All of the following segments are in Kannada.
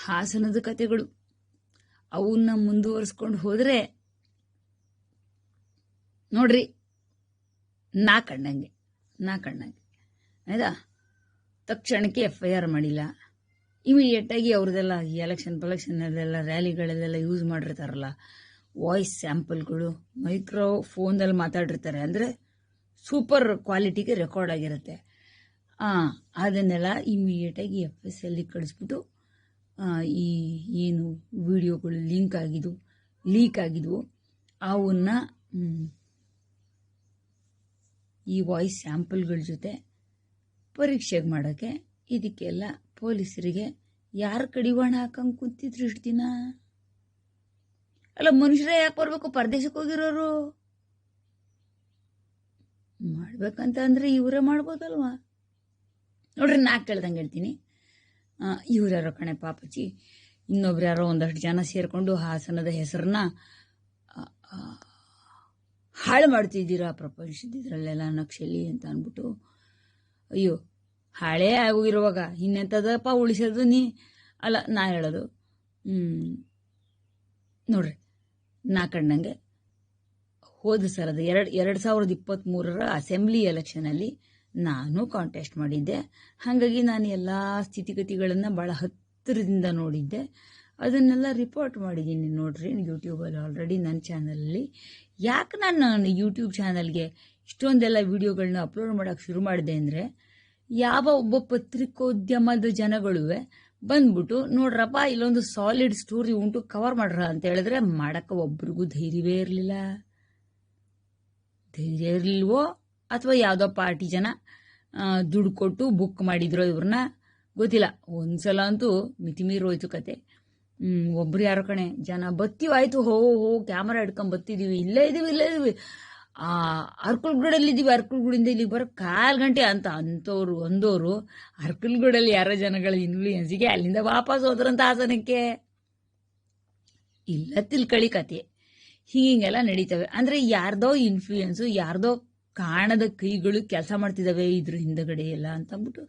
ಹಾಸನದ ಕತೆಗಳು ಅವನ್ನ ಮುಂದುವರಿಸ್ಕೊಂಡು ಹೋದರೆ ನೋಡ್ರಿ ನಾ ಕಂಡಂಗೆ ಆಯ್ತಾ. ತಕ್ಷಣಕ್ಕೆ FIR ಮಾಡಿಲ್ಲ. ಇಮಿಡಿಯೇಟಾಗಿ ಅವ್ರದ್ದೆಲ್ಲ ಎಲೆಕ್ಷನ್ದೆಲ್ಲ ರ್ಯಾಲಿಗಳಲ್ಲೆಲ್ಲ ಯೂಸ್ ಮಾಡಿರ್ತಾರಲ್ಲ ವಾಯ್ಸ್ ಸ್ಯಾಂಪಲ್ಗಳು, ಮೈಕ್ರೋಫೋನ್ದಲ್ಲಿ ಮಾತಾಡಿರ್ತಾರೆ, ಅಂದರೆ ಸೂಪರ್ ಕ್ವಾಲಿಟಿಗೆ ರೆಕಾರ್ಡ್ ಆಗಿರುತ್ತೆ. ಅದನ್ನೆಲ್ಲ ಇಮಿಡಿಯೇಟಾಗಿ FSL ಕಳಿಸ್ಬಿಟ್ಟು ಈ ಏನು ವಿಡಿಯೋಗಳು ಲೀಕ್ ಆಗಿದ್ವು ಅವನ್ನ ಈ ವಾಯ್ಸ್ ಸ್ಯಾಂಪಲ್ಗಳ ಜೊತೆ ಪರೀಕ್ಷೆಗೆ ಮಾಡೋಕ್ಕೆ ಇದಕ್ಕೆಲ್ಲ ಪೊಲೀಸರಿಗೆ ಯಾರು ಕಡಿವಾಣ ಹಾಕಂಗೆ ಕೂತಿದ್ರು ಇಷ್ಟು ದಿನ? ಅಲ್ಲ, ಮನುಷ್ಯರೇ ಯಾಕೆ ಬರಬೇಕು? ಪರದೇಶಕ್ಕೆ ಹೋಗಿರೋರು ಮಾಡ್ಬೇಕಂತ ಅಂದರೆ ಇವರೇ ಮಾಡ್ಬೋದಲ್ವಾ? ನೋಡ್ರಿ, ನಾ ಕೇಳ್ದಂಗೆ ಹೇಳ್ತೀನಿ. ಇವ್ರ್ಯಾರೋ ಕಣೆ ಪಾಪಚ್ಚಿ, ಇನ್ನೊಬ್ರು ಯಾರೋ ಒಂದಷ್ಟು ಜನ ಸೇರಿಕೊಂಡು ಹಾಸನದ ಹೆಸರನ್ನ ಹಾಳು ಮಾಡ್ತಿದ್ದೀರಾ ಪ್ರಪಂಚದಿದ್ರಲ್ಲೆಲ್ಲ ನಕ್ಷಲಿ ಅಂತ ಅಂದ್ಬಿಟ್ಟು. ಅಯ್ಯೋ, ಹಾಳೇ ಆಗೋಗಿರುವಾಗ ಇನ್ನೆಂಥದಪ್ಪ ಉಳಿಸೋದು ಅಲ್ಲ ನಾ ಹೇಳೋದು. ನೋಡ್ರಿ, ನಾ ಕಂಡಂಗೆ ಹೋದ ಸಲದ 2023 ಅಸೆಂಬ್ಲಿ ಎಲೆಕ್ಷನಲ್ಲಿ ನಾನು ಕಾಂಟೆಸ್ಟ್ ಮಾಡಿದ್ದೆ. ಹಾಗಾಗಿ ನಾನು ಎಲ್ಲ ಸ್ಥಿತಿಗತಿಗಳನ್ನು ಭಾಳ ಹತ್ತಿರದಿಂದ ನೋಡಿದ್ದೆ. ಅದನ್ನೆಲ್ಲ ರಿಪೋರ್ಟ್ ಮಾಡಿದ್ದೀನಿ ನೋಡ್ರಿ ಯೂಟ್ಯೂಬಲ್ಲಿ ಆಲ್ರೆಡಿ ನನ್ನ ಚಾನಲಲ್ಲಿ. ಯಾಕೆ ನಾನು ಯೂಟ್ಯೂಬ್ ಚಾನಲ್ಗೆ ಇಷ್ಟೊಂದೆಲ್ಲ ವಿಡಿಯೋಗಳನ್ನ ಅಪ್ಲೋಡ್ ಮಾಡೋಕ್ಕೆ ಶುರು ಮಾಡಿದೆ ಅಂದರೆ, ಯಾವ ಒಬ್ಬ ಪತ್ರಿಕೋದ್ಯಮದ ಜನಗಳು ಬಂದ್ಬಿಟ್ಟು ನೋಡ್ರಪ್ಪ ಇಲ್ಲೊಂದು ಸಾಲಿಡ್ ಸ್ಟೋರಿ ಉಂಟು, ಕವರ್ ಮಾಡ್ರ ಅಂತ ಹೇಳಿದ್ರೆ ಮಾಡೋಕ್ಕೆ ಒಬ್ರಿಗೂ ಧೈರ್ಯವೇ ಇರಲಿಲ್ವೋ ಅಥವಾ ಯಾವುದೋ ಪಾರ್ಟಿ ಜನ ದುಡ್ಡು ಕೊಟ್ಟು ಬುಕ್ ಮಾಡಿದ್ರೋ ಇವ್ರನ್ನ ಗೊತ್ತಿಲ್ಲ. ಒಂದ್ಸಲ ಅಂತೂ ಮಿತಿಮೀರಿ ಹೋಯ್ತು ಕತೆ. ಒಬ್ರು ಯಾರೋ ಕಣೆ ಜನ ಬತ್ತೀವಾಯ್ತು, ಹೋ ಕ್ಯಾಮರಾ ಹಿಡ್ಕೊಂಡ್ ಬತ್ತಿದೀವಿ, ಇಲ್ಲೇ ಇದೀವಿ ಅರ್ಕಲ್ಗೂಡಲ್ಲಿದ್ದೀವಿ, ಅರ್ಕಲ್ಗೂಡಿಂದ ಇಲ್ಲಿಗೆ ಬರೋ 1/4 ಗಂಟೆ ಅಂತ ಅಂದೋರು ಅರ್ಕಲ್ಗೂಡಲ್ಲಿ ಯಾರೋ ಜನಗಳ ಇನ್ಫ್ಲೂಯೆನ್ಸಿಗೆ ಅಲ್ಲಿಂದ ವಾಪಸ್ ಹೋದ್ರಂತ ಹಾಸನಕ್ಕೆ. ಇಲ್ಲ ತಿಳ್ಕಳಿ ಕತೆ. ಹೀಗೆಲ್ಲ ನಡೀತವೆ. ಅಂದ್ರೆ ಯಾರ್ದೋ ಇನ್ಫ್ಲೂಯೆನ್ಸು, ಯಾರ್ದೋ ಕಾಣದ ಕೈಗಳು ಕೆಲಸ ಮಾಡ್ತಿದ್ದಾವೆ ಇದ್ರ ಹಿಂದಗಡೆ ಎಲ್ಲ ಅಂತಂದ್ಬಿಟ್ಟು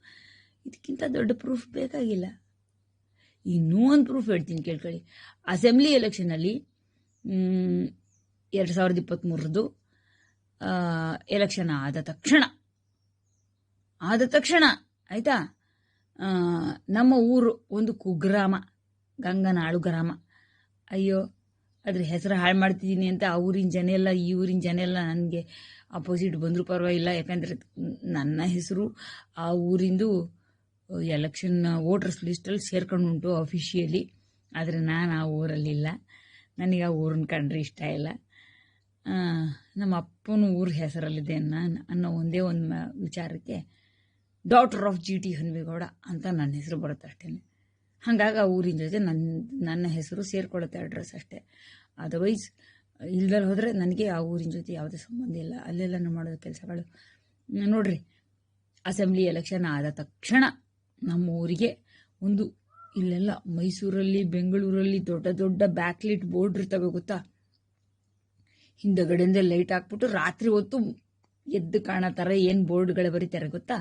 ಇದಕ್ಕಿಂತ ದೊಡ್ಡ ಪ್ರೂಫ್ ಬೇಕಾಗಿಲ್ಲ. ಇನ್ನೂ ಒಂದು ಪ್ರೂಫ್ ಹೇಳ್ತೀನಿ ಕೇಳ್ಕೊಳ್ಳಿ. ಅಸೆಂಬ್ಲಿ ಎಲೆಕ್ಷನಲ್ಲಿ 2023 ಎಲೆಕ್ಷನ್ ಆದ ತಕ್ಷಣ ಆಯ್ತಾ, ನಮ್ಮ ಊರು ಒಂದು ಕುಗ್ರಾಮ, ಗಂಗನಾಳು ಗ್ರಾಮ. ಅಯ್ಯೋ, ಅದ್ರ ಹೆಸರು ಹಾಳು ಮಾಡ್ತಿದ್ದೀನಿ ಅಂತ ಆ ಊರಿನ ಜನ ಎಲ್ಲ ಈ ಊರಿನ ಜನ ಎಲ್ಲ ನನಗೆ ಅಪೋಸಿಟ್ ಬಂದರೂ ಪರವಾಗಿಲ್ಲ. ಯಾಕಂದರೆ ನನ್ನ ಹೆಸರು ಆ ಊರಿಂದು ಎಲೆಕ್ಷನ್ ವೋಟರ್ಸ್ ಲಿಸ್ಟಲ್ಲಿ ಸೇರ್ಕೊಂಡು ಉಂಟು ಅಫಿಷಿಯಲಿ. ಆದರೆ ನಾನು ಆ ಊರಲ್ಲಿಲ್ಲ. ನನಗೆ ಆ ಊರನ್ನ ಕಂಡ್ರೆ ಇಷ್ಟ ಇಲ್ಲ. ನಮ್ಮ ಅಪ್ಪನ ಊರ ಹೆಸರಲ್ಲಿದೆ ಅನ್ನೋ ಒಂದೇ ಒಂದು ವಿಚಾರಕ್ಕೆ ಡಾಟರ್ ಆಫ್ GT ಹನ್ವೇಗೌಡ ಅಂತ ನನ್ನ ಹೆಸರು ಬರುತ್ತೆ ಅಷ್ಟೇ. ಹಾಗಾಗಿ ಆ ಊರಿನ ಜೊತೆ ನನ್ನ ಹೆಸರು ಸೇರ್ಕೊಳ್ಳುತ್ತೆ, ಅಡ್ರೆಸ್ ಅಷ್ಟೇ. ಅದರ್ವೈಸ್ ಇಲ್ದಲ್ಲಿ ಹೋದರೆ ನನಗೆ ಆ ಊರಿನ ಜೊತೆ ಯಾವುದೇ ಸಂಬಂಧ ಇಲ್ಲ. ಅಲ್ಲೆಲ್ಲ ನಾನು ಮಾಡೋದು ಕೆಲಸಗಳು ನೋಡ್ರಿ. ಅಸೆಂಬ್ಲಿ ಎಲೆಕ್ಷನ್ ಆದ ತಕ್ಷಣ ನಮ್ಮ ಊರಿಗೆ ಒಂದು, ಇಲ್ಲೆಲ್ಲ ಮೈಸೂರಲ್ಲಿ ಬೆಂಗಳೂರಲ್ಲಿ ದೊಡ್ಡ ದೊಡ್ಡ ಬ್ಯಾಕ್ಲೈಟ್ ಬೋರ್ಡ್ ಇರ್ತವೆ ಗೊತ್ತಾ, ಹಿಂದಗಡೆಯಿಂದ ಲೈಟ್ ಹಾಕ್ಬಿಟ್ಟು ರಾತ್ರಿ ಹೊತ್ತು ಎದ್ದು ಕಾಣೋ ಥರ ಏನು ಬೋರ್ಡ್ಗಳು ಬರೀತಾರೆ ಗೊತ್ತಾ,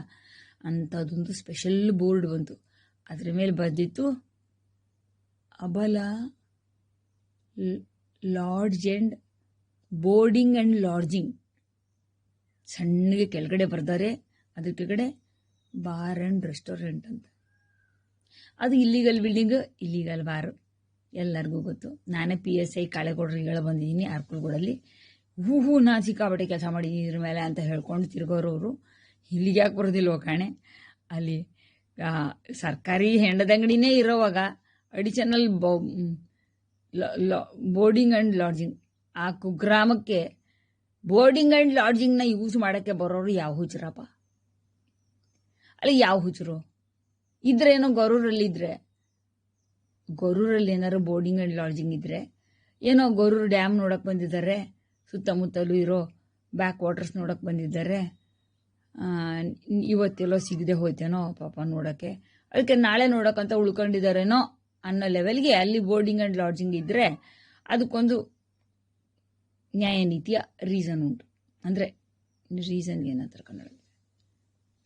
ಅಂಥದ್ದೊಂದು ಸ್ಪೆಷಲ್ ಬೋರ್ಡ್ ಬಂತು. ಅದ್ರ ಮೇಲೆ ಬಂದಿತ್ತು Abala lodge and boarding and lodging. ಸಣ್ಣಗೆ ಕೆಳಗಡೆ ಬರ್ತಾರೆ, ಅದ್ರ ಕೆಳಗಡೆ ಬಾರ್ ಆ್ಯಂಡ್ ರೆಸ್ಟೋರೆಂಟ್ ಅಂತ. ಅದು ಇಲ್ಲಿಗಲ್ ಬಿಲ್ಡಿಂಗು, ಇಲ್ಲಿಗಲ್ ಬಾರು, ಎಲ್ಲರಿಗೂ ಗೊತ್ತು. ನಾನೇ PSI ಕಾಳೆಗೌಡರಿಗಳ ಬಂದಿದ್ದೀನಿ ಅರ್ಕಲ್ಗೂಡಲ್ಲಿ. ನಾನು ಸಿಕ್ಕಾಪಟ್ಟೆ ಕೆಲಸ ಮಾಡಿದ್ದೀನಿ ಇದ್ರ ಮೇಲೆ ಅಂತ ಹೇಳ್ಕೊಂಡು ತಿರ್ಗೋರವರು ಇಲ್ಲಿಗೆ ಯಾಕೆ ಬರೋದಿಲ್ವೋ ಕಾಣೆ. ಅಲ್ಲಿ ಸರ್ಕಾರಿ ಹೆಂಡದಂಗಡಿನೇ ಇರೋವಾಗ ಅಡಿಷನಲ್ ಬೋರ್ಡಿಂಗ್ ಆ್ಯಂಡ್ ಲಾಡ್ಜಿಂಗ್, ಆ ಕುಗ್ರಾಮಕ್ಕೆ ಬೋರ್ಡಿಂಗ್ ಆ್ಯಂಡ್ ಲಾಡ್ಜಿಂಗ್ನ ಯೂಸ್ ಮಾಡೋಕ್ಕೆ ಬರೋರು ಯಾವ ಹುಚ್ಚರಪ್ಪ? ಅಲ್ಲ, ಯಾವ ಹುಚ್ಚರು ಇದ್ರೇನೋ ಗೊರೂರಲ್ಲಿ ಏನಾರು ಬೋರ್ಡಿಂಗ್ ಆ್ಯಂಡ್ ಲಾಡ್ಜಿಂಗ್ ಇದ್ರೆ ಏನೋ ಗೊರೂರು ಡ್ಯಾಮ್ ನೋಡೋಕೆ ಬಂದಿದ್ದಾರೆ, ಸುತ್ತಮುತ್ತಲೂ ಇರೋ ಬ್ಯಾಕ್ ವಾಟರ್ಸ್ ನೋಡೋಕೆ ಬಂದಿದ್ದಾರೆ, ಇವತ್ತೆಲ್ಲೋ ಸಿಗದೆ ಹೋಯ್ತೇನೋ ಪಾಪ ನೋಡೋಕ್ಕೆ, ಅದಕ್ಕೆ ನಾಳೆ ನೋಡೋಕ್ಕಂತ ಉಳ್ಕೊಂಡಿದ್ದಾರೇನೋ ಅನ್ನೋ ಲೆವೆಲ್ಗೆ ಅಲ್ಲಿ ಬೋರ್ಡಿಂಗ್ ಆ್ಯಂಡ್ ಲಾಡ್ಜಿಂಗ್ ಇದ್ದರೆ ಅದಕ್ಕೊಂದು ನ್ಯಾಯನೀತಿಯ ರೀಸನ್ ಉಂಟು. ಅಂದರೆ ರೀಸನ್ ಏನಂತಾರೆ ಕನ್ನಡ,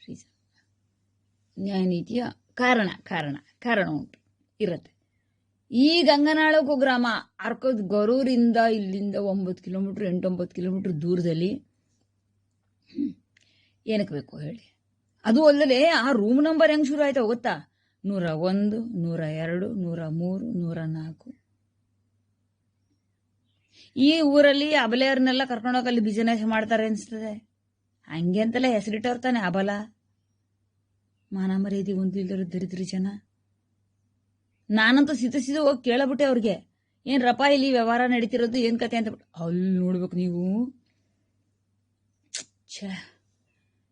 ರೀಸನ್ ನ್ಯಾಯನೀತಿಯ ಕಾರಣ ಉಂಟು ಇರುತ್ತೆ. ಈ ಗಂಗನಾಳು ಕುಗ್ರಾಮ ಅರ್ಕೋದ್ ಗೊರೂರಿಂದ ಇಲ್ಲಿಂದ 9 ಕಿಲೋಮೀಟ್ರ್ 8-9 ಕಿಲೋಮೀಟ್ರ್ ದೂರದಲ್ಲಿ. ಏನಕ್ಕೆ ಬೇಕು ಹೇಳಿ? ಅದು ಅಲ್ಲದೆ ಆ ರೂಮ್ ನಂಬರ್ ಹೆಂಗ್ ಶುರು ಆಯ್ತಾ ಗೊತ್ತಾ? 101, 102, 103, 104. ಈ ಊರಲ್ಲಿ ಅಬಲೆಯವ್ರನ್ನೆಲ್ಲ ಕರ್ಕೊಂಡೋಗಿ ಅಲ್ಲಿ ಬಿಸಿನೆಸ್ ಮಾಡ್ತಾರೆ ಅನ್ಸ್ತದೆ. ಹಂಗೆ ಅಂತಲೇ ಹೆಸರಿಟ್ಟವ್ರು ತಾನೆ ಅಬಲ. ಮಾನ ಮರ್ಯಾದೆ ಒಂದಿಲ್ದರು ದರಿದ್ರ ಜನ. ನಾನಂತೂ ಸಿದ್ದು ಹೋಗಿ ಕೇಳಬಿಟ್ಟೆ ಅವ್ರಿಗೆ, ಏನ್ರಪ್ಪ ಇಲ್ಲಿ ವ್ಯವಹಾರ ನಡೀತಿರೋದು, ಏನ್ ಕತೆ ಅಂತ. ಅಲ್ಲಿ ನೋಡ್ಬೇಕು ನೀವು,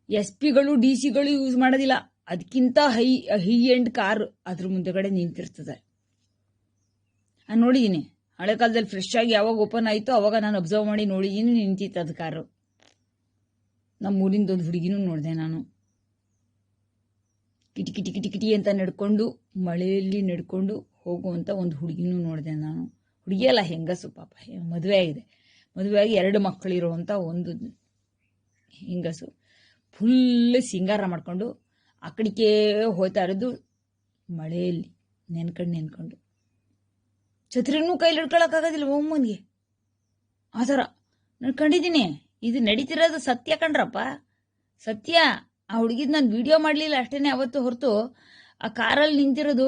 SP ಗಳು DC ಗಳು ಯೂಸ್ ಮಾಡೋದಿಲ್ಲ, ಅದಕ್ಕಿಂತ ಹೈ ಎಂಡ್ ಕಾರ್ ಅದ್ರ ಮುಂದೆಗಡೆ ನಿಂತಿರ್ತದೆ. ನೋಡಿದೀನಿ, ಹಳೆ ಕಾಲದಲ್ಲಿ ಫ್ರೆಶ್ ಆಗಿ ಯಾವಾಗ ಓಪನ್ ಆಯ್ತು ಅವಾಗ ನಾನು ಅಬ್ಸರ್ವ್ ಮಾಡಿ ನೋಡಿದೀನಿ, ನಿಂತಿತ್ತು ಅದು ಕಾರು. ನಮ್ಮ ಊರಿಂದ ಒಂದು ಹುಡುಗಿನೂ ನೋಡಿದೆ ನಾನು. ಕಿಟಿ ಅಂತ ನಡ್ಕೊಂಡು, ಮಳೆಯಲ್ಲಿ ನಡ್ಕೊಂಡು ಹೋಗುವಂತ ಒಂದು ಹುಡುಗಿನೂ ನೋಡಿದೆ ನಾನು. ಹುಡುಗಿ ಅಲ್ಲ, ಹೆಂಗಸು, ಪಾಪ ಮದುವೆ ಆಗಿದೆ. ಮದುವೆಯಾಗಿ 2 ಮಕ್ಕಳಿರುವಂತ ಒಂದು ಹೆಂಗಸು. ಫುಲ್ ಸಿಂಗಾರ ಮಾಡ್ಕೊಂಡು ಆ ಕಡೆಗೆ ಹೋಗ್ತಾ ಇರೋದು, ಮಳೆಯಲ್ಲಿ ನೆನ್ಕೊಂಡು. ಛತ್ರಿನೂ ಕೈಲಿ ಹಿಡ್ಕೊಳಕ್ಕಾಗೋದಿಲ್ಲ ಒಮ್ಮನಿಗೆ. ಆ ಥರ ನಡ್ಕೊಂಡಿದ್ದೀನಿ. ಇದು ನಡೀತಿರೋದು ಸತ್ಯ ಕಣ್ರಪ್ಪ, ಸತ್ಯ. ಆ ಹುಡುಗಿದ್ ನಾನು ವಿಡಿಯೋ ಮಾಡಲಿಲ್ಲ ಅಷ್ಟೇನೆ ಅವತ್ತು ಹೊರತು, ಆ ಕಾರಲ್ಲಿ ನಿಂತಿರೋದು,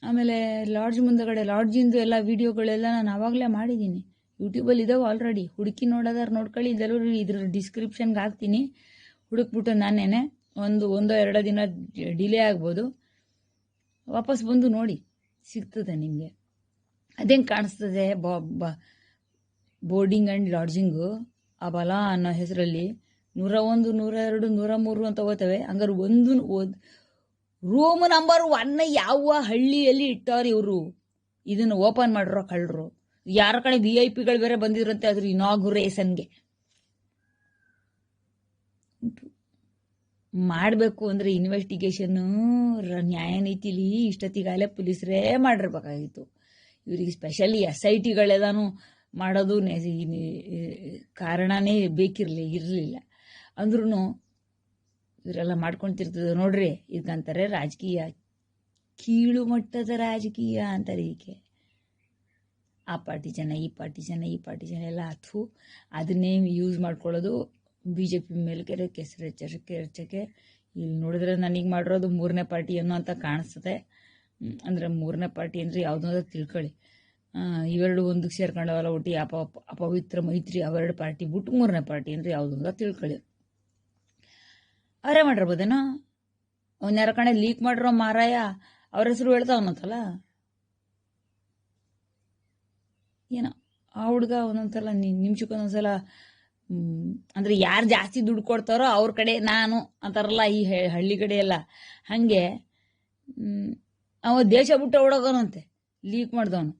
ಆಮೇಲೆ ಲಾಡ್ಜ್ ಮುಂದಗಡೆ ಲಾಡ್ಜಿಂದು ಎಲ್ಲ ವಿಡಿಯೋಗಳೆಲ್ಲ ನಾನು ಆವಾಗಲೇ ಮಾಡಿದ್ದೀನಿ. ಯೂಟ್ಯೂಬಲ್ಲಿ ಇದಾವೆ ಆಲ್ರೆಡಿ. ಹುಡುಕಿ ನೋಡೋದಾರು ನೋಡ್ಕೊಳ್ಳಿ, ಇದೆಲ್ಲೂ ಇದ್ರ ಡಿಸ್ಕ್ರಿಪ್ಷನ್ಗೆ ಹಾಕ್ತೀನಿ. ಹುಡುಕ್ಬಿಟ್ಟು ನಾನೇನೆ ಒಂದೋ 2 ದಿನ ಡಿಲೇ ಆಗ್ಬೋದು, ವಾಪಸ್ ಬಂದು ನೋಡಿ, ಸಿಗ್ತದೆ ನಿಮಗೆ. ಅದೇನು ಕಾಣಿಸ್ತದೆ ಬೋರ್ಡಿಂಗ್ ಆ್ಯಂಡ್ ಲಾಡ್ಜಿಂಗು ಆ ಬಲ ಅನ್ನೋ ಹೆಸರಲ್ಲಿ 101, 102, 103 ಅಂತ ಹೋಗ್ತವೆ. ಹಂಗಾರೆ ಒಂದು ರೂಮ್ ನಂಬರ್ 1 ಯಾವ ಹಳ್ಳಿಯಲ್ಲಿ ಇಟ್ಟವ್ರು ಇವರು? ಇದನ್ನು ಓಪನ್ ಮಾಡಿರೋ ಕಳ್ಳರು. ಯಾರ ಕಡೆ VIP ಗಳು ಬೇರೆ ಬಂದಿದ್ರಂತೆ ಅದ್ರ ಇನಾಗುರೇಷನ್ಗೆ. ಮಾಡಬೇಕು ಅಂದರೆ ಇನ್ವೆಸ್ಟಿಗೇಷನ್ ನ್ಯಾಯ ನೀತಿಲಿ ಇಷ್ಟೊತ್ತಿಗಾಲೇ ಪೊಲೀಸರೇ ಮಾಡಿರ್ಬೇಕಾಗಿತ್ತು. ಇವರಿಗೆ ಸ್ಪೆಷಲಿ SIT ಗಳೆಲ್ಲಾನು ಮಾಡೋದು ಕಾರಣನೇ ಇರಲಿಲ್ಲ ಅಂದ್ರೂ ಇವರೆಲ್ಲ ಮಾಡ್ಕೊಳ್ತಿರ್ತದೆ ನೋಡ್ರಿ. ಇದಕ್ಕಂತಾರೆ ರಾಜಕೀಯ, ಕೀಳು ಮಟ್ಟದ ರಾಜಕೀಯ ಅಂತಾರೆ ಇದಕ್ಕೆ. ಆ ಪಾರ್ಟಿ ಜನ ಈ ಪಾರ್ಟಿ ಜನ ಎಲ್ಲ ಅದನ್ನೇ ಯೂಸ್ ಮಾಡ್ಕೊಳ್ಳೋದು BJP ಮೇಲೆ ಕೆಸರು ಹೆಚ್ಚಕ್ಕೆ. ಇಲ್ಲಿ ನೋಡಿದ್ರೆ ನನಗೆ ಮಾಡಿರೋದು 3ನೇ ಪಾರ್ಟಿ ಅನ್ನೋ ಅಂತ ಕಾಣಿಸ್ತದೆ. ಅಂದರೆ 3ನೇ ಪಾರ್ಟಿ ಅಂದರೆ ಯಾವುದೋ ಅಂತ ತಿಳ್ಕೊಳ್ಳಿ. ಇವೆರಡು ಒಂದಕ್ಕೆ ಸೇರ್ಕೊಂಡವಲ್ಲ, ಒಟ್ಟಿ ಅಪವಿತ್ರ ಮೈತ್ರಿ ಅವೆರಡು ಪಾರ್ಟಿ ಬಿಟ್ಟು 3ನೇ ಪಾರ್ಟಿ ಅಂದರೆ ಯಾವುದು ಅಂತ ತಿಳ್ಕೊಳ್ಳಿ. ಅವರೇ ಮಾಡಿರ್ಬೋದೇನೋ. ಯಾರ ಕಡೆ ಲೀಕ್ ಮಾಡಿರೋ ಮಾರಾಯ ಅವ್ರ ಹೆಸರು ಹೇಳ್ತಾವನಂತಲ್ಲ ಏನೋ. ಆ ಹುಡುಗ ಒಂದೊಂದ್ಸಲ ನಿಮಿಷಕ್ಕೊಂದೊಂದ್ಸಲ ಅಂದರೆ ಯಾರು ಜಾಸ್ತಿ ದುಡ್ಡು ಕೊಡ್ತಾರೋ ಅವ್ರ ಕಡೆ ನಾನು ಅಂತಾರಲ್ಲ ಈ ಹಳ್ಳಿ ಕಡೆ ಎಲ್ಲ, ಹಾಗೆ ಅವ ದೇಶ ಬಿಟ್ಟು ಓಡೋಗೋನಂತೆ. ಲೀಕ್ ಮಾಡ್ದವನು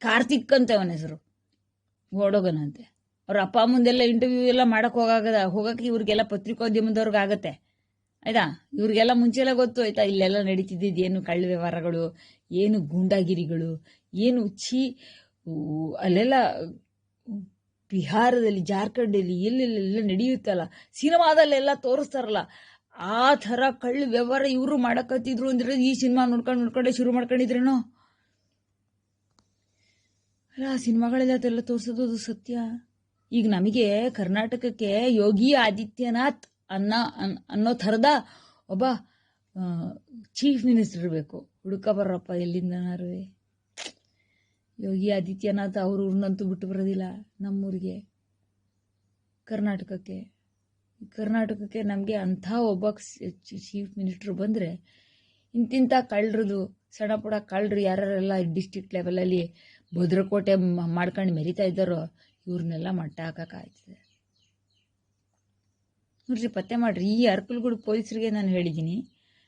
ಕಾರ್ತಿಕ್ ಅಂತ ಅವನ ಹೆಸರು. ಓಡೋಗೋನಂತೆ. ಅವ್ರ ಅಪ್ಪ ಅಮ್ಮಂದೆಲ್ಲ ಇಂಟರ್ವ್ಯೂ ಎಲ್ಲ ಹೋಗಕ್ಕೆ ಇವ್ರಿಗೆಲ್ಲ ಪತ್ರಿಕೋದ್ಯಮದವ್ರಿಗೆ ಆಗತ್ತೆ ಆಯ್ತಾ. ಇವ್ರಿಗೆಲ್ಲ ಮುಂಚೆಲ್ಲ ಗೊತ್ತು ಆಯ್ತಾ, ಇಲ್ಲೆಲ್ಲ ನಡೀತಿದ್ದಿದ್ದು ಏನು ಕಳ್ಳ ವ್ಯವಹಾರಗಳು, ಏನು ಗೂಂಡಾಗಿರಿಗಳು, ಏನು ಅಲ್ಲೆಲ್ಲ ಬಿಹಾರದಲ್ಲಿ, ಜಾರ್ಖಂಡಲ್ಲಿ ಎಲ್ಲೆಲ್ಲೆಲ್ಲ ನಡೆಯುತ್ತಲ್ಲ, ಸಿನಿಮಾದಲ್ಲೆಲ್ಲ ತೋರಿಸ್ತಾರಲ್ಲ, ಆ ಥರ ಕಳ್ಳ ವ್ಯವಹಾರ ಇವರು ಮಾಡಕತ್ತಿದ್ರು ಅಂದ್ರೆ ಈ ಸಿನಿಮಾ ನೋಡ್ಕೊಂಡೆ ಶುರು ಮಾಡ್ಕೊಂಡಿದ್ರೇನೋ ಅಲ್ಲ. ಆ ಸಿನಿಮಾಗಳೆಲ್ಲ ತೋರಿಸೋದು ಅದು ಸತ್ಯ. ಈಗ ನಮಗೆ ಕರ್ನಾಟಕಕ್ಕೆ ಯೋಗಿ ಆದಿತ್ಯನಾಥ್ ಅನ್ನೋ ಥರದ ಒಬ್ಬ ಚೀಫ್ ಮಿನಿಸ್ಟರ್ ಬೇಕು. ಹುಡುಕ ಬರ್ರಪ್ಪ ಎಲ್ಲಿಂದನಾರುವೆ. ಯೋಗಿ ಆದಿತ್ಯನಾಥ್ ಅವ್ರ ಊರಿನಂತೂ ಬಿಟ್ಟು ಬರೋದಿಲ್ಲ ನಮ್ಮೂರಿಗೆ. ಕರ್ನಾಟಕಕ್ಕೆ ನಮಗೆ ಅಂಥ ಒಬ್ಬ ಚೀಫ್ ಮಿನಿಸ್ಟರ್ ಬಂದರೆ ಇಂತಿಂಥ ಕಳ್ಳರದು ಸಣ್ಣ ಪುಡ ಕಳ್ಳರು ಯಾರೆಲ್ಲ ಡಿಸ್ಟ್ರಿಕ್ಟ್ ಲೆವೆಲಲ್ಲಿ ಭದ್ರಕೋಟೆ ಮಾಡ್ಕೊಂಡು ಮೆರಿತಾ ಇದ್ದಾರೋ ಇವ್ರನ್ನೆಲ್ಲ ಮಟ್ಟ ಹಾಕಕ್ಕಾಯ್ತದೆ ನೋಡ್ರಿ. ಪತ್ತೆ ಮಾಡ್ರಿ. ಈ ಅರ್ಕಲ್ಗೂಡು ಪೊಲೀಸರಿಗೆ ನಾನು ಹೇಳಿದ್ದೀನಿ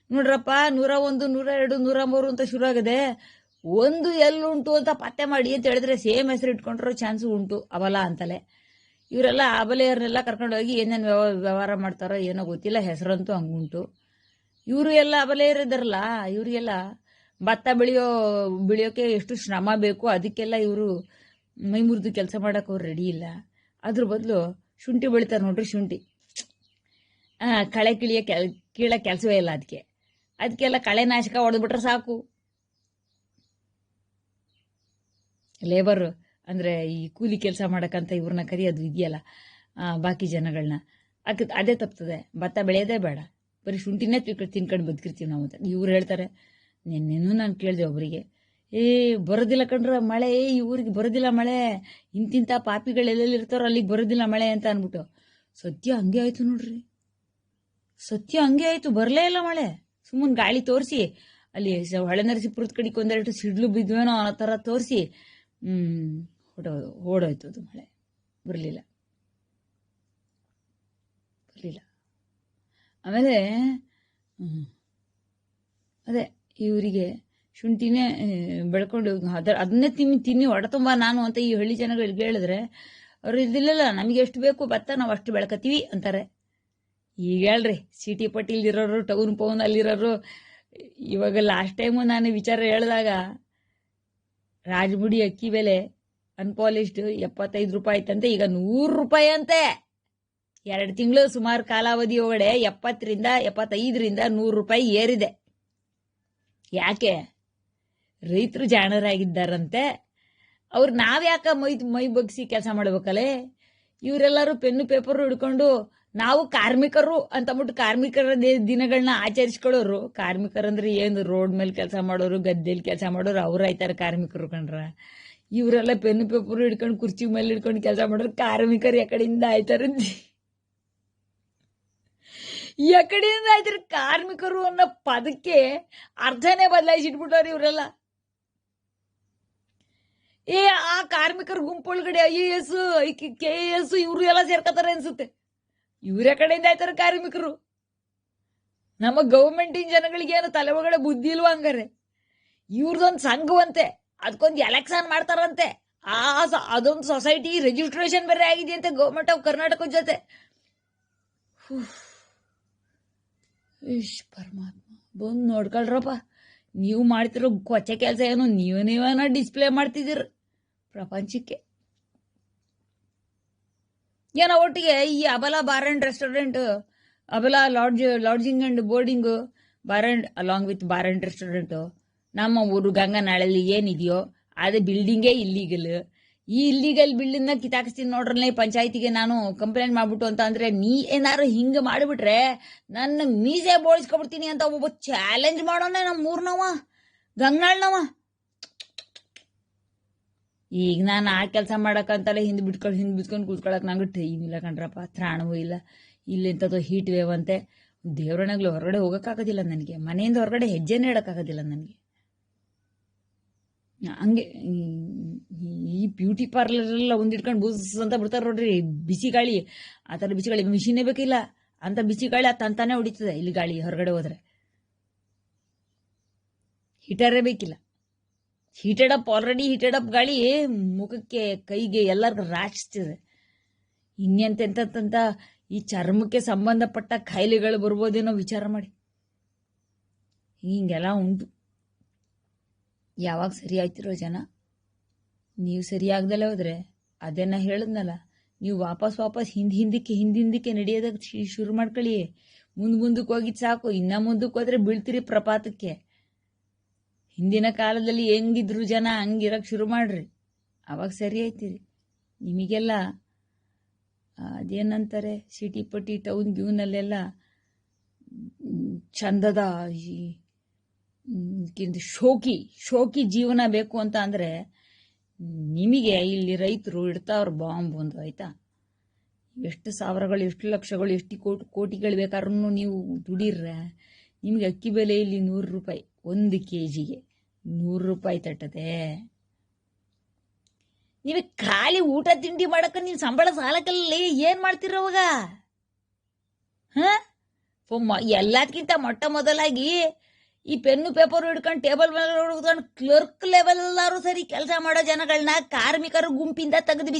ನೋಡ್ರಪ್ಪ, 101, 102, 103 ಅಂತ ಶುರು ಆಗದೆ, ಒಂದು ಎಲ್ಲುಂಟು ಅಂತ ಪತ್ತೆ ಮಾಡಿ ಅಂತ ಹೇಳಿದ್ರೆ ಸೇಮ್ ಹೆಸರು ಇಟ್ಕೊಂಡಿರೋ ಚಾನ್ಸು ಉಂಟು. ಅಬಲ ಅಂತಲೇ ಇವರೆಲ್ಲ ಅಬಲೆಯವ್ರನ್ನೆಲ್ಲ ಕರ್ಕೊಂಡೋಗಿ ಏನೇನು ವ್ಯವಹಾರ ಮಾಡ್ತಾರೋ ಏನೋ ಗೊತ್ತಿಲ್ಲ, ಹೆಸರಂತೂ ಹಂಗುಂಟು. ಇವರು ಎಲ್ಲ ಅಬಲೆಯರಿದ್ದಾರಲ್ಲ, ಇವರಿಗೆಲ್ಲ ಭತ್ತ ಬೆಳೆಯೋಕೆ ಎಷ್ಟು ಶ್ರಮ ಬೇಕು, ಅದಕ್ಕೆಲ್ಲ ಇವರು ಮೈ ಮುರಿದು ಕೆಲಸ ಮಾಡೋಕೆ ಅವ್ರು ರೆಡಿ ಇಲ್ಲ. ಅದ್ರ ಬದಲು ಶುಂಠಿ ಬೆಳಿತಾರೆ ನೋಡ್ರಿ, ಶುಂಠಿ ಕಳೆ ಕೀಳೋ ಕೆಲಸವೇ ಇಲ್ಲ ಅದಕ್ಕೆಲ್ಲ ಕಳೆ ನಾಶಕ ಹೊಡೆದ್ಬಿಟ್ರೆ ಸಾಕು. ಲೇಬರ್ ಅಂದರೆ ಈ ಕೂಲಿ ಕೆಲಸ ಮಾಡೋಕ್ಕಂತ ಇವ್ರನ್ನ ಕರೆಯೋದು ಇದೆಯಲ್ಲ, ಬಾಕಿ ಜನಗಳನ್ನ ಅದೇ ತಪ್ತದೆ. ಭತ್ತ ಬೆಳೆಯೋದೇ ಬೇಡ, ಬರೀ ಶುಂಠಿನೇ ತಿನ್ಕೊಂಡು ಬದುಕಿರ್ತೀವಿ ನಾವು ಅಂತ ಇವ್ರು ಹೇಳ್ತಾರೆ. ನಿನ್ನೆನೂ ನಾನು ಕೇಳಿದೆ ಒಬ್ಬರಿಗೆ, ಬರೋದಿಲ್ಲ ಕಣ್ರ ಮಳೆ, ಈ ಊರಿಗೆ ಬರೋದಿಲ್ಲ ಮಳೆ, ಇಂತಿಂಥ ಪಾಪಿಗಳು ಎಲ್ಲೆಲ್ಲಿರ್ತಾರೋ ಅಲ್ಲಿಗೆ ಬರೋದಿಲ್ಲ ಮಳೆ ಅಂತ ಅಂದ್ಬಿಟ್ಟು. ಸತ್ಯ ಹಂಗೆ ಆಯಿತು ನೋಡ್ರಿ, ಸತ್ಯ ಹಂಗೆ ಆಯಿತು. ಬರಲೇ ಇಲ್ಲ ಮಳೆ. ಸುಮ್ಮನೆ ಗಾಳಿ ತೋರಿಸಿ ಅಲ್ಲಿ ಹೊಳೆನರಸೀಪುರದ ಕಡೆಗೆ ಒಂದೆರಡು ಸಿಡ್ಲು ಬಿದ್ವೇನೋ ಆ ಥರ ತೋರಿಸಿ ಓಡೋಯ್ತು ಅದು ಮಳೆ. ಬರಲಿಲ್ಲ. ಆಮೇಲೆ ಅದೇ ಇವರಿಗೆ ಶುಂಠಿನೇ ಬೆಳ್ಕೊಂಡು ಅದನ್ನೇ ತಿನ್ನಿ ಹೊಡೆ ತುಂಬ ನಾನು ಅಂತ ಈ ಹಳ್ಳಿ ಜನಗಳಿಗೆ ಹೇಳಿದ್ರೆ ಅವ್ರು ಇದಿಲ್ಲ, ನಮಗೆ ಎಷ್ಟು ಬೇಕು ಭತ್ತ ನಾವು ಅಷ್ಟು ಬೆಳ್ಕತೀವಿ ಅಂತಾರೆ. ಈಗ ಹೇಳ್ರಿ ಸಿಟಿ ಪಟ್ಟಿಲಿರೋರು, ಟೌನ್ ಪೌನ್ ಅಲ್ಲಿರೋರು. ಇವಾಗ ಲಾಸ್ಟ್ ಟೈಮು ನಾನು ವಿಚಾರ ಹೇಳಿದಾಗ ರಾಜಮುಡಿ ಅಕ್ಕಿ ಬೆಲೆ ಅನ್ಪಾಲಿಶ್ಡ್ 75 ರೂಪಾಯಿ ಐತಂತೆ, ಈಗ 100 ರೂಪಾಯಿ ಅಂತೆ. 2 ತಿಂಗಳು ಸುಮಾರು ಕಾಲಾವಧಿ ಒಳಗಡೆ 70ರಿಂದ 75ರಿಂದ 100 ರೂಪಾಯಿ ಏರಿದೆ. ಯಾಕೆ? ರೈತರು ಜಾಣರಾಗಿದ್ದಾರಂತೆ. ಅವ್ರು ನಾವ್ಯಾಕೆ ಮೈ ಬಗ್ಸಿ ಕೆಲಸ ಮಾಡ್ಬೇಕಲ್ಲೇ? ಇವರೆಲ್ಲರೂ ಪೆನ್ನು ಪೇಪರು ಹಿಡ್ಕೊಂಡು ನಾವು ಕಾರ್ಮಿಕರು ಅಂತಂದ್ಬಿಟ್ಟು ಕಾರ್ಮಿಕರ ದಿನಗಳನ್ನ ಆಚರಿಸ್ಕೊಳ್ಳೋರು. ಕಾರ್ಮಿಕರಂದ್ರೆ ಏನು? ರೋಡ್ ಮೇಲೆ ಕೆಲಸ ಮಾಡೋರು, ಗದ್ದೆಯಲ್ಲಿ ಕೆಲಸ ಮಾಡೋರು, ಅವ್ರು ಆಯ್ತಾರೆ ಕಾರ್ಮಿಕರು ಕಣ್ರ. ಇವರೆಲ್ಲ ಪೆನ್ನು ಪೇಪರು ಹಿಡ್ಕೊಂಡು ಕುರ್ಚಿ ಮೇಲೆ ಹಿಡ್ಕೊಂಡು ಕೆಲಸ ಮಾಡೋರು ಕಾರ್ಮಿಕರು ಎಕಡೆಯಿಂದ ಆಯ್ತಾರೆ. ಎಕಡೆಯಿಂದ ಆಯ್ತಾರೆ ಕಾರ್ಮಿಕರು ಅನ್ನೋ ಪದಕ್ಕೆ ಅರ್ಥನೇ ಬದಲಾಯಿಸಿಟ್ಬಿಟ್ಟವ್ರು ಇವರೆಲ್ಲ. ಆ ಕಾರ್ಮಿಕರ ಗುಂಪೊಳಗಡೆ IAS KAS ಇವರು ಎಲ್ಲ ಸೇರ್ಕೋತಾರೆ ಅನ್ಸುತ್ತೆ. ಇವರ ಕಡೆಯಿಂದ ಆಯ್ತಾರೆ ಕಾರ್ಮಿಕರು. ನಮ್ಮ ಗೌರ್ಮೆಂಟಿನ ಜನಗಳಿಗೆ ಏನು ತಲೆ ಒಳಗಡೆ ಬುದ್ಧಿ ಇಲ್ವಾ ಹಂಗಾರೆ? ಇವ್ರದೊಂದು ಸಂಘವಂತೆ, ಅದಕ್ಕೊಂದು ಎಲೆಕ್ಷನ್ ಮಾಡ್ತಾರಂತೆ, ಅದೊಂದು ಸೊಸೈಟಿ ರಿಜಿಸ್ಟ್ರೇಷನ್ ಬೇರೆ ಆಗಿದೆಯಂತೆ ಗೌರ್ಮೆಂಟ್ ಆಫ್ ಕರ್ನಾಟಕದ ಜೊತೆ. ಪರಮಾತ್ಮ ಬಂದು ನೋಡ್ಕೊಳ್ರಪ್ಪ, ನೀವು ಮಾಡ್ತಿರೋ ಕೊಚ್ಚೆ ಕೆಲಸ ಏನು? ನೀವೇನೋ ಡಿಸ್ಪ್ಲೇ ಮಾಡ್ತಿದ್ದೀರ ಪ್ರಪಂಚಕ್ಕೆ. ಏನೋ ಒಟ್ಟಿಗೆ ಈ Abala bar and restaurant, Abala lodging and boarding, bar and along with bar and restaurant ನಮ್ಮ ಊರು ಗಂಗನಾಳಲ್ಲಿ ಏನಿದೆಯೋ ಅದು ಬಿಲ್ಡಿಂಗೇ ಇಲ್ಲೀಗಲ್. ಈ ಇಲ್ಲೀಗಲ್ ಬಿಲ್ಡಿಂಗ್ನ ಕಿತಾಕಿಸ್ತೀನಿ ನೋಡ್ರಲ್ಲೇ ಪಂಚಾಯತಿಗೆ ನಾನು ಕಂಪ್ಲೇಂಟ್ ಮಾಡ್ಬಿಟ್ಟು ಅಂತ ಅಂದ್ರೆ, ನೀ ಏನಾರು ಹಿಂಗೆ ಮಾಡಿಬಿಟ್ರೆ ನನ್ನ ಮೀಸೆ ಬೋಳಿಸ್ಕೊಬಿಡ್ತೀನಿ ಅಂತ ಒಬ್ಬ ಚಾಲೆಂಜ್ ಮಾಡೋಣ ನಮ್ಮ ಊರ್ನವ, ಗಂಗನಾಳ್ನವ. ಈಗ ನಾನು ಆ ಕೆಲಸ ಮಾಡಕ್ಕಂತಲೇ ಹಿಂದೆ ಬಿಟ್ಕೊಂಡು ಕೂತ್ಕೊಳಕ್ ನಂಗೆ ಟೈಮ್ ಇಲ್ಲ ಕಣ್ರಪ್ಪ, ತ್ರಾಣವೂ ಇಲ್ಲ. ಇಲ್ಲಿಂಥದ್ದು ಹೀಟ್ ವೇವ್ ಅಂತೆ. ದೇವ್ರಣಗ್ಲು ಹೊರಗಡೆ ಹೋಗೋಕ್ಕಾಗೋದಿಲ್ಲ ನನಗೆ, ಮನೆಯಿಂದ ಹೊರಗಡೆ ಹೆಜ್ಜೆನೇ ಇಡೋಕ್ಕಾಗೋದಿಲ್ಲ ನನಗೆ. ಹಂಗೆ ಈ ಬ್ಯೂಟಿ ಪಾರ್ಲರೆಲ್ಲ ಒಂದಿಟ್ಕೊಂಡು ಬೂಸ್ ಅಂತ ಬಿಡ್ತಾರೆ ನೋಡ್ರಿ, ಬಿಸಿ ಗಾಳಿ. ಆ ಥರ ಬಿಸಿ ಗಾಳಿ ಮಿಷಿನೇ ಬೇಕಿಲ್ಲ, ಅಂತ ಬಿಸಿ ಗಾಳಿ ತಂತಾನೆ ಹೊಡಿತದೆ ಇಲ್ಲಿ ಗಾಳಿ. ಹೊರಗಡೆ ಹೋದ್ರೆ ಹೀಟರೇ ಬೇಕಿಲ್ಲ. ಆಲ್ರೆಡಿ ಹೀಟೆಡ್ ಅಪ್ ಗಾಳಿ ಮುಖಕ್ಕೆ ಕೈಗೆ ಎಲ್ಲರಿಗೂ ರಾಚಿಸ್ತಿದೆ. ಇನ್ನೆಂತೆಂತ ಈ ಚರ್ಮಕ್ಕೆ ಸಂಬಂಧಪಟ್ಟ ಕಾಯಿಲೆಗಳು ಬರ್ಬೋದೇನೋ ವಿಚಾರ ಮಾಡಿ. ಹಿಂಗೆಲ್ಲ ಉಂಟು. ಯಾವಾಗ ಸರಿ ಆಯ್ತಿರೋ ಜನ? ನೀವು ಸರಿಯಾಗ್ದಲೇ ಹೋದ್ರೆ ಅದೇನ ಹೇಳಿದ್ನಲ್ಲ, ನೀವು ವಾಪಸ್ ಹಿಂದಕ್ಕೆ ನಡೆಯೋದಕ್ಕೆ ಶುರು ಮಾಡ್ಕೊಳ್ಳಿ. ಮುಂದಕ್ಕೆ ಹೋಗಿದ್ ಸಾಕು. ಇನ್ನ ಮುಂದಕ್ಕೆ ಹೋದ್ರೆ ಬೀಳ್ತೀರಿ ಪ್ರಪಾತಕ್ಕೆ. ಹಿಂದಿನ ಕಾಲದಲ್ಲಿ ಹೆಂಗಿದ್ರು ಜನ ಹಂಗಿರಕ್ಕೆ ಶುರು ಮಾಡ್ರಿ, ಅವಾಗ ಸರಿ ಆಯ್ತೀರಿ. ನಿಮಗೆಲ್ಲ ಅದೇನಂತಾರೆ, ಸಿಟಿ ಪಟ್ಟಿ ಟೌನ್ ಗ್ಯೂನಲ್ಲೆಲ್ಲ ಚಂದದ ಶೋಕಿ ಜೀವನ ಬೇಕು ಅಂತ ಅಂದರೆ ನಿಮಗೆ ಇಲ್ಲಿ ರೈತರು ಇಡ್ತಾವ್ರ ಬಾಂಬ್ ಒಂದು, ಆಯ್ತಾ? ಎಷ್ಟು ಸಾವಿರಗಳು, ಎಷ್ಟು ಲಕ್ಷಗಳು, ಎಷ್ಟು ಕೋಟಿಗಳು ಬೇಕಾದ್ರೂ ನೀವು ದುಡೀರ್ರೆ ನಿಮಗೆ ಅಕ್ಕಿ ಬೆಲೆ ಇಲ್ಲಿ 100 ರೂಪಾಯಿ 1 kgಗೆ 100 ರೂಪಾಯಿ ತಟ್ಟದೆ. ನೀವು ಖಾಲಿ ಊಟ ತಿಂಡಿ ಮಾಡಕ್ಕೆ ನೀವು ಸಂಬಳ ಸಾಲಕ್ಕಲ್ಲಿ ಏನು ಮಾಡ್ತಿರೋವಾಗ? ಎಲ್ಲದಕ್ಕಿಂತ ಮೊಟ್ಟ ಮೊದಲಾಗಿ ಈ ಪೆನ್ನು ಪೇಪರ್ ಹಿಡ್ಕೊಂಡು ಟೇಬಲ್ ಮೇಲೆ ಹಿಡ್ಕೊಂಡು ಕ್ಲರ್ಕ್ ಲೆವೆಲ್ ಎಲ್ಲರೂ ಸರಿ ಕೆಲಸ ಮಾಡೋ ಜನಗಳನ್ನ ಕಾರ್ಮಿಕರು ಗುಂಪಿಂದ ತೆಗೆದು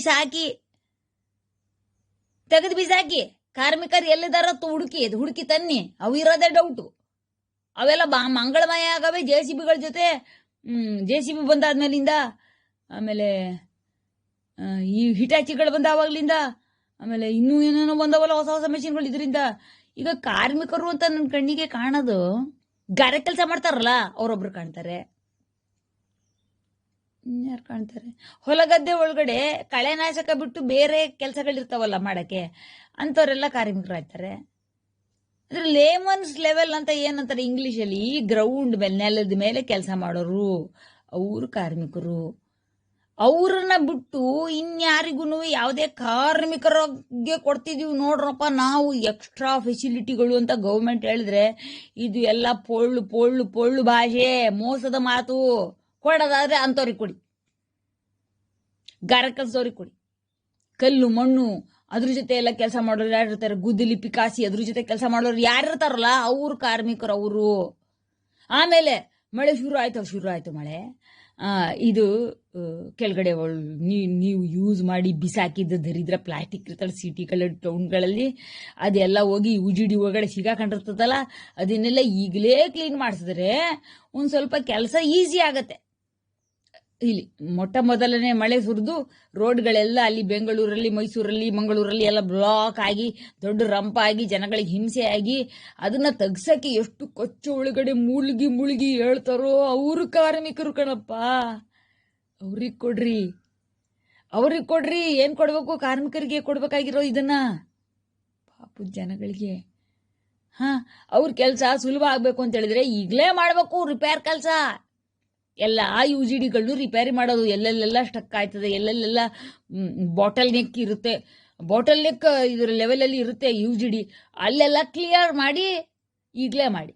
ಬಿಸಾಕಿ ಕಾರ್ಮಿಕರು ಎಲ್ಲಿದಾರ ಹುಡುಕಿ ತನ್ನಿ. ಅವು ಇರೋದೇ ಡೌಟು. ಅವೆಲ್ಲ ಮಂಗಳಮಯ ಆಗವೆ JCBಗಳ ಜೊತೆ. JCB ಬಂದಾದ್ಮೇಲಿಂದ, ಆಮೇಲೆ ಈ ಹಿಟಾಚಿಗಳು ಬಂದಾವಾಗ್ಲಿಂದ, ಆಮೇಲೆ ಇನ್ನೂ ಏನೇನೋ ಬಂದವಲ್ಲ ಹೊಸ ಮೆಷಿನ್ಗಳು. ಇದರಿಂದ ಈಗ ಕಾರ್ಮಿಕರು ಅಂತ ನನ್ನ ಕಣ್ಣಿಗೆ ಕಾಣೋದು ಗಾರೆ ಕೆಲಸ ಮಾಡ್ತಾರಲ್ಲ ಅವರೊಬ್ರು ಕಾಣ್ತಾರೆ. ಯಾರು ಕಾಣ್ತಾರೆ? ಹೊಲಗದ್ದೆ ಒಳಗಡೆ ಕಳೆನಾಶಕ ಬಿಟ್ಟು ಬೇರೆ ಕೆಲಸಗಳಿರ್ತಾವಲ್ಲ ಮಾಡಕ್ಕೆ, ಅಂಥವರೆಲ್ಲ ಕಾರ್ಮಿಕರಾಗ್ತಾರೆ. ಅಂದ್ರೆ ಲೇಮನ್ಸ್ ಲೆವೆಲ್ ಅಂತ ಏನಂತಾರೆ ಇಂಗ್ಲಿಷಲ್ಲಿ, ಗ್ರೌಂಡ್ ಮೇಲೆ ನೆಲದ ಮೇಲೆ ಕೆಲಸ ಮಾಡೋರು ಅವರು ಕಾರ್ಮಿಕರು. ಅವ್ರನ್ನ ಬಿಟ್ಟು ಇನ್ಯಾರಿಗೂ ಯಾವುದೇ ಕಾರ್ಮಿಕರಿಗೆ ಕೊಡ್ತಿದೀವಿ ನೋಡ್ರಪ್ಪ ನಾವು ಎಕ್ಸ್ಟ್ರಾ ಫೆಸಿಲಿಟಿಗಳು ಅಂತ ಗೌರ್ಮೆಂಟ್ ಹೇಳಿದ್ರೆ ಇದು ಎಲ್ಲ ಪೊಳ್ಳು ಪೊಳ್ಳು ಪೊಳ್ಳು ಭಾಷೆ, ಮೋಸದ ಮಾತು. ಕೊಡೋದಾದ್ರೆ ಅಂಥವ್ರಿಗೆ ಕೊಡಿ, ಗಾರ ಕಲ್ಸೋರಿಗೆ ಕೊಡಿ. ಕಲ್ಲು ಮಣ್ಣು ಅದ್ರ ಜೊತೆ ಎಲ್ಲ ಕೆಲಸ ಮಾಡೋರು ಯಾರಿರ್ತಾರೆ? ಗುದ್ದಲಿ ಪಿಕಾಸಿ ಅದ್ರ ಜೊತೆ ಕೆಲಸ ಮಾಡೋರು ಯಾರಿರ್ತಾರಲ್ಲ ಅವ್ರು ಕಾರ್ಮಿಕರು ಅವರು. ಆಮೇಲೆ ಮಳೆ ಶುರು ಆಯ್ತು ಮಳೆ. ಇದು ಕೆಳಗಡೆ ನೀವು ಯೂಸ್ ಮಾಡಿ ಬಿಸಾಕಿದ್ದ ದರಿದ್ರ ಪ್ಲಾಸ್ಟಿಕ್ ಇರ್ತಾಳೆ ಸಿಟಿಗಳ ಟೌನ್ಗಳಲ್ಲಿ, ಅದೆಲ್ಲ ಹೋಗಿ UGD ಒಳಗಡೆ ಸಿಗಾಕೊಂಡಿರ್ತದಲ್ಲ, ಅದನ್ನೆಲ್ಲ ಈಗಲೇ ಕ್ಲೀನ್ ಮಾಡಿಸಿದ್ರೆ ಒಂದು ಸ್ವಲ್ಪ ಕೆಲಸ ಈಸಿ ಆಗತ್ತೆ. ಇಲ್ಲಿ ಮೊಟ್ಟ ಮೊದಲನೇ ಮಳೆ ಸುರಿದು ರೋಡ್ಗಳೆಲ್ಲ ಅಲ್ಲಿ ಬೆಂಗಳೂರಲ್ಲಿ, ಮೈಸೂರಲ್ಲಿ, ಮಂಗಳೂರಲ್ಲಿ ಎಲ್ಲ ಬ್ಲಾಕ್ ಆಗಿ ದೊಡ್ಡ ರಂಪ ಆಗಿ ಜನಗಳಿಗೆ ಹಿಂಸೆ ಆಗಿ ಅದನ್ನ ತೆಗ್ಸಕ್ಕೆ ಎಷ್ಟು ಕೊಚ್ಚು ಒಳಗಡೆ ಮುಳುಗಿ ಹೇಳ್ತಾರೋ ಅವರು ಕಾರ್ಮಿಕರು ಕಣಪ್ಪ. ಅವ್ರಿಗೆ ಕೊಡ್ರಿ. ಏನ್ ಕೊಡ್ಬೇಕು? ಕಾರ್ಮಿಕರಿಗೆ ಕೊಡ್ಬೇಕಾಗಿರೋ ಇದನ್ನ ಪಾಪದ ಜನಗಳಿಗೆ. ಅವ್ರ ಕೆಲಸ ಸುಲಭ ಆಗ್ಬೇಕು ಅಂತ ಹೇಳಿದ್ರೆ ಈಗಲೇ ಮಾಡ್ಬೇಕು ರಿಪೇರ್ ಕೆಲಸ. ಎಲ್ಲ UGDಗಳನ್ನು ರಿಪೇರಿ ಮಾಡೋದು, ಎಲ್ಲೆಲ್ಲೆಲ್ಲ ಸ್ಟಕ್ ಆಯ್ತದೆ, ಎಲ್ಲೆಲ್ಲೆಲ್ಲ ಬಾಟಲ್ ನೆಕ್ ಇರುತ್ತೆ, ಬಾಟಲ್ ನೆಕ್ ಇದ್ರ ಲೆವೆಲಲ್ಲಿ ಇರುತ್ತೆ UGD, ಅಲ್ಲೆಲ್ಲ ಕ್ಲಿಯರ್ ಮಾಡಿ ಈಗಲೇ ಮಾಡಿ.